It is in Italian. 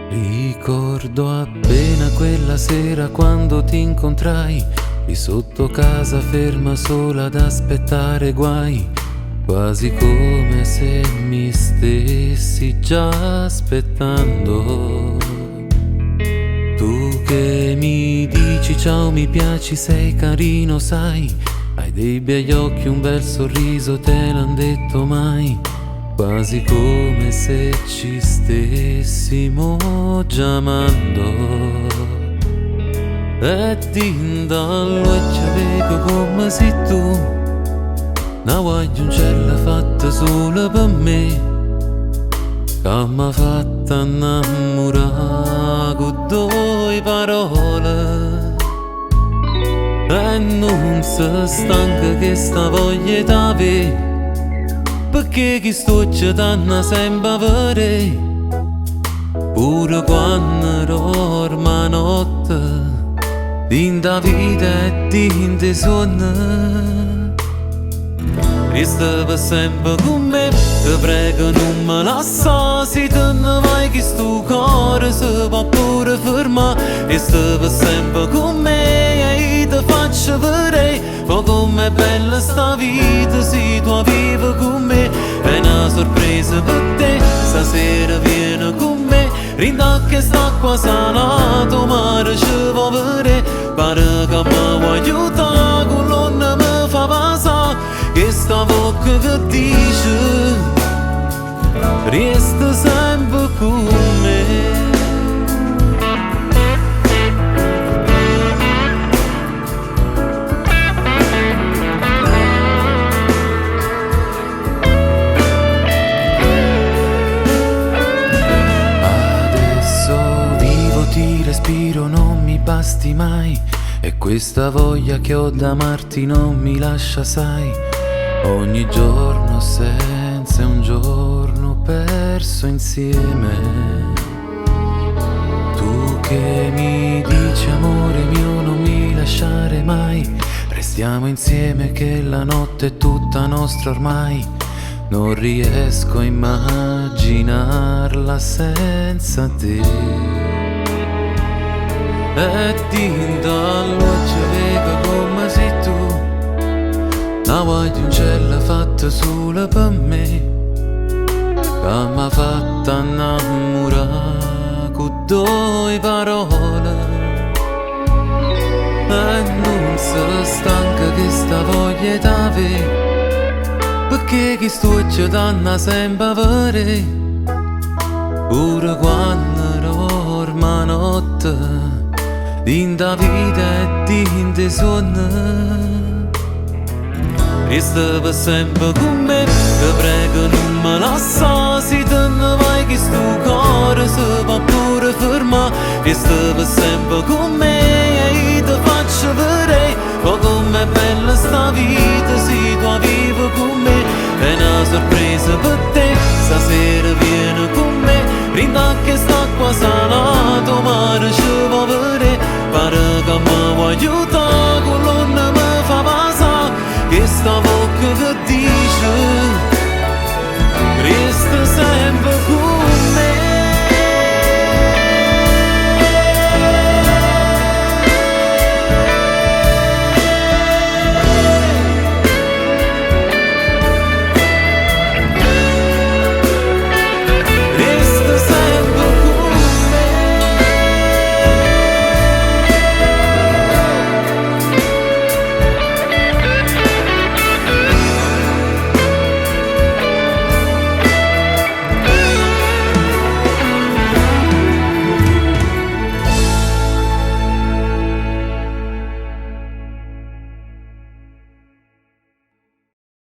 Ricordo appena quella sera quando ti incontrai, lì sotto casa ferma sola ad aspettare guai, quasi come se mi stessi già aspettando. Tu che mi dici ciao, mi piaci, sei carino, sai, hai dei bei occhi, un bel sorriso, te l'han detto mai? Quasi come se ci stessimo già amando. E din dallo e ci vedo come sei tu, una guaglioncella fatta solo per me, che m'ha fatta innamorare con due parole. E non si stanca che sta voglia d'avere, perché chi sto ci danno sempre a vedere, pure quando dorma notte, dinda vita e dinda sonno. Resta per sempre con me, ti prego non me lascia, se te ne vai che sto cuore si può pure fermare. Resta per sempre con me e ti faccio vedere, ma com'è bella sta vita se tu vivi con me. È una sorpresa per te, stasera vieni con me, rinda che sta qua salato, mare ci va vedere, pare che mi vuoi aiutare, con l'onna mi fa passare, che sta bocca che dice, resta sempre con me. Respiro non mi basti mai, e questa voglia che ho d'amarti non mi lascia, sai. Ogni giorno senza un giorno perso insieme. Tu che mi dici amore mio non mi lasciare mai, restiamo insieme che la notte è tutta nostra ormai. Non riesco a immaginarla senza te. E din dallo ci vedo come sei tu, una guaglioncella fatta solo per me, che m'ha fatta innamorare con due parole. E non si stanca che sta voglia d'avere, perché chi sto ci danno sempre a vedere, pure quando dorma notte, dinda vita e dinda sonno. Resta per sempre con me, ti prego non me lascia, se te ne vai che sto cuore si può pure fermare. Resta per sempre con me e ti faccio vedere, ma com'è bella sta vita se tu vivi con me. È una sorpresa per te, stasera vieni con me, rinda che sta qua salato, mare ci va vedere, pare che mi vuoi aiutare.